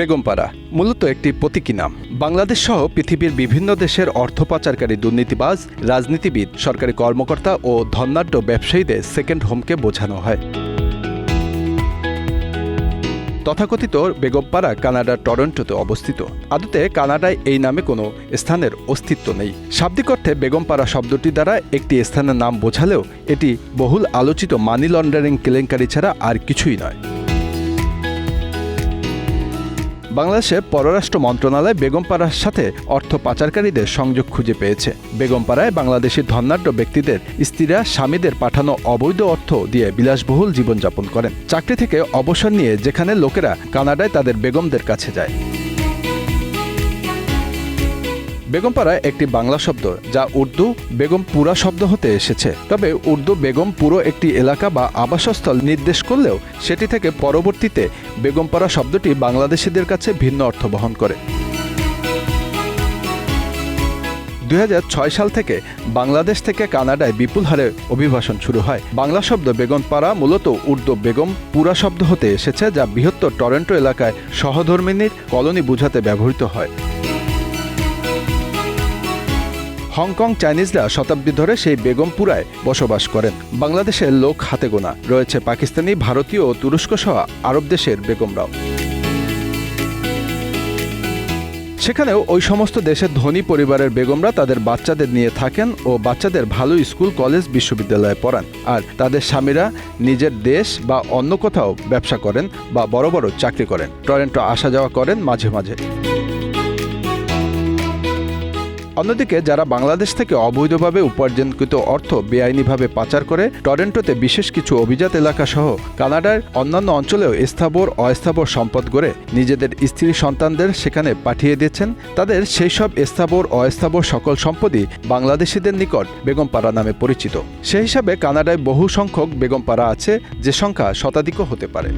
বেগমপাড়া মূলত একটি প্রতীকী নাম। বাংলাদেশ সহ পৃথিবীর বিভিন্ন দেশের অর্থ পাচারকারী, দুর্নীতিবাজ, রাজনীতিবিদ, সরকারি কর্মকর্তা ও ধনাঢ্য ব্যবসায়ীদের সেকেন্ড হোমকে বোঝানো হয়। তথাকথিত বেগমপাড়া কানাডার টরন্টোতে অবস্থিত। আদতে কানাডায় এই নামে কোনো স্থানের অস্তিত্ব নেই। শাব্দিক অর্থে বেগমপাড়া শব্দটি দ্বারা একটি স্থানের নাম বোঝালেও এটি বহুল আলোচিত মানি লন্ডারিং কেলেঙ্কারি ছাড়া আর কিছুই নয়। বাংলাদেশের পররাষ্ট্র মন্ত্রণালয় বেগমপাড়ার সাথে অর্থ পাচারকারীদের সংযোগ খুঁজে পেয়েছে। বেগমপাড়ায় বাংলাদেশি ধনাঢ্য ব্যক্তিদের স্ত্রীরা স্বামীদের পাঠানো অবৈধ অর্থ দিয়ে বিলাসবহুল জীবনযাপন করেন। চাকরি থেকে অবসর নিয়ে যেখানে লোকেরা কানাডায় তাদের বেগমদের কাছে যায়। বেগমপাড়া একটি বাংলা শব্দ যা উর্দু বেগমপুরা শব্দ হতে এসেছে। তবে উর্দু বেগমপুরো একটি এলাকা বা আবাসস্থল নির্দেশ করলেও সেটি থেকে পরবর্তীতে বেগমপাড়া শব্দটি বাংলাদেশিদের কাছে ভিন্ন অর্থ বহন করে। 2006 সাল থেকে বাংলাদেশ থেকে কানাডায় বিপুল হারে অভিবাসন শুরু হয়। বাংলা শব্দ বেগমপাড়া মূলত উর্দু বেগমপুরা শব্দ হতে এসেছে, যা বৃহত্তর টরন্টো এলাকায় সহধর্মিণীর কলোনি বোঝাতে ব্যবহৃত হয়। হংকং চাইনিজরা শতাব্দী ধরে সেই বেগমপুরায় বসবাস করেন। বাংলাদেশের লোক হাতে গোনা, রয়েছে পাকিস্তানি, ভারতীয় ও তুরস্ক সহ আরব দেশের বেগমরাও। সেখানেও ওই সমস্ত দেশের ধনী পরিবারের বেগমরা তাদের বাচ্চাদের নিয়ে থাকেন ও বাচ্চাদের ভালো স্কুল, কলেজ, বিশ্ববিদ্যালয়ে পড়ান। আর তাদের স্বামীরা নিজের দেশ বা অন্য কোথাও ব্যবসা করেন বা বড় বড় চাকরি করেন। টরন্টো আসা যাওয়া করেন মাঝে মাঝে। অন্যদিকে যারা বাংলাদেশ থেকে অবৈধভাবে উপার্জনকৃত অর্থ বেআইনিভাবে পাচার করে টরন্টোতে বিশেষ কিছু অভিজাত এলাকা সহ কানাডার অন্যান্য অঞ্চলেও স্থাবর অস্থাবর সম্পদ গড়ে নিজেদের স্ত্রী সন্তানদের সেখানে পাঠিয়ে দিয়েছেন, তাদের সেই সব স্থাবর অস্থাবর সকল সম্পদই বাংলাদেশিদের নিকট বেগমপাড়া নামে পরিচিত। সেই হিসাবে কানাডায় বহু সংখ্যক বেগমপাড়া আছে, যে সংখ্যা শতাধিকও হতে পারে।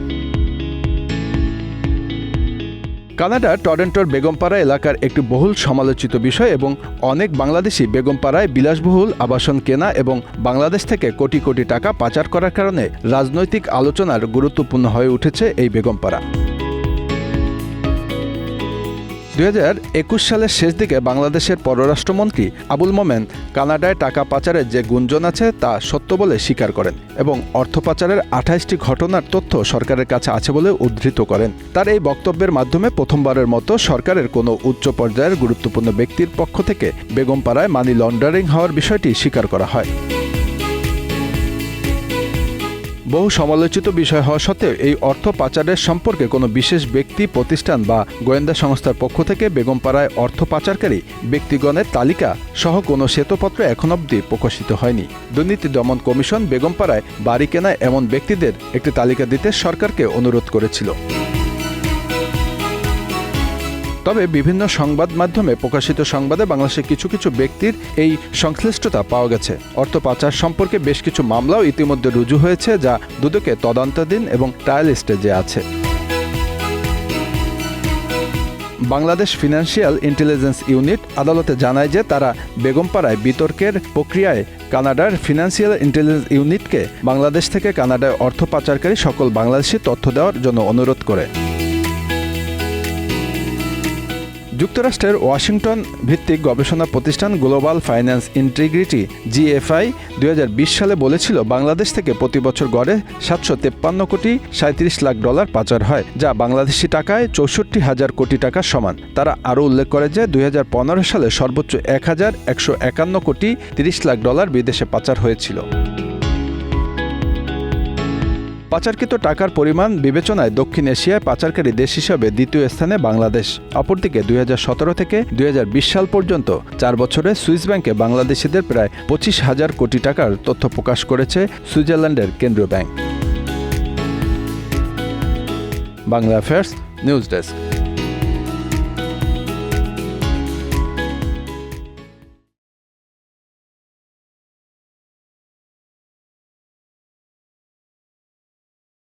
কানাডার টরন্টোর বেগমপাড়া এলাকার একটি বহুল সমালোচিত বিষয় এবং অনেক বাংলাদেশি বেগমপাড়ায় বিলাসবহুল আবাসন কেনা এবং বাংলাদেশ থেকে কোটি কোটি টাকা পাচার করার কারণে রাজনৈতিক আলোচনার গুরুত্বপূর্ণ হয়ে উঠেছে এই বেগমপাড়া। 2021 সালের শেষ দিকে বাংলাদেশের পররাষ্ট্রমন্ত্রী আবুল মোমেন কানাডায় টাকা পাচারের যে গুঞ্জন আছে তা সত্য বলে স্বীকার করেন এবং অর্থ পাচারের 28টি ঘটনার তথ্য সরকারের কাছে আছে বলে উদ্ধৃত করেন। তার এই বক্তব্যের মাধ্যমে প্রথমবারের মতো সরকারের কোনো উচ্চ পর্যায়ের গুরুত্বপূর্ণ ব্যক্তির পক্ষ থেকে বেগমপাড়ায় মানি লন্ডারিং হওয়ার বিষয়টি স্বীকার করা হয়। বহু সমালোচিত বিষয় হওয়া সত্ত্বেও এই অর্থ পাচারের সম্পর্কে কোনো বিশেষ ব্যক্তি, প্রতিষ্ঠান বা গোয়েন্দা সংস্থার পক্ষ থেকে বেগমপাড়ায় অর্থ পাচারকারী ব্যক্তিগণের তালিকা সহ কোনো শ্বেতপত্র এখন অবধি প্রকাশিত হয়নি। দুর্নীতি দমন কমিশন বেগমপাড়ায় বাড়ি কেনায় এমন ব্যক্তিদের একটি তালিকা দিতে সরকারকে অনুরোধ করেছিল। তবে বিভিন্ন সংবাদ মাধ্যমে প্রকাশিত সংবাদে বাংলাদেশের কিছু কিছু ব্যক্তির এই সংশ্লিষ্টতা পাওয়া গেছে। অর্থ পাচার সম্পর্কে বেশ কিছু মামলাও ইতিমধ্যে রুজু হয়েছে, যা দুদকে তদন্তাধীন এবং ট্রায়াল স্টেজে আছে। বাংলাদেশ ফিনান্সিয়াল ইন্টেলিজেন্স ইউনিট আদালতে জানায় যে তারা বেগমপাড়ায় বিতর্কের প্রক্রিয়ায় কানাডার ফিনান্সিয়াল ইন্টেলিজেন্স ইউনিটকে বাংলাদেশ থেকে কানাডায় অর্থ পাচারকারী সকল বাংলাদেশি তথ্য দেওয়ার জন্য অনুরোধ করে। যুক্তরাষ্ট্রের ওয়াশিংটন ভিত্তিক গবেষণা প্রতিষ্ঠান গ্লোবাল ফাইন্যান্স ইন্টিগ্রিটি GFI 2020 সালে বলেছিল বাংলাদেশ থেকে প্রতি বছর গড়ে 753 কোটি 37 লাখ ডলার পাচার হয়, যা বাংলাদেশি টাকায় 64,000 কোটি টাকার সমান। তারা আরও উল্লেখ করে যে 2015 সালে সর্বোচ্চ 1,151 কোটি 30 লাখ ডলার বিদেশে পাচার হয়েছিল। পাচারকৃত টাকার পরিমাণ বিবেচনায় দক্ষিণ এশিয়ায় পাচারকারী দেশ হিসেবে দ্বিতীয় স্থানে বাংলাদেশ। অপরদিকে 2017 থেকে 2020 সাল পর্যন্ত 4 বছরে সুইস ব্যাংকে বাংলাদেশিদের প্রায় 25,000 কোটি টাকার তথ্য প্রকাশ করেছে সুইজারল্যান্ডের কেন্দ্রীয় bank. Bangla affairs news desk.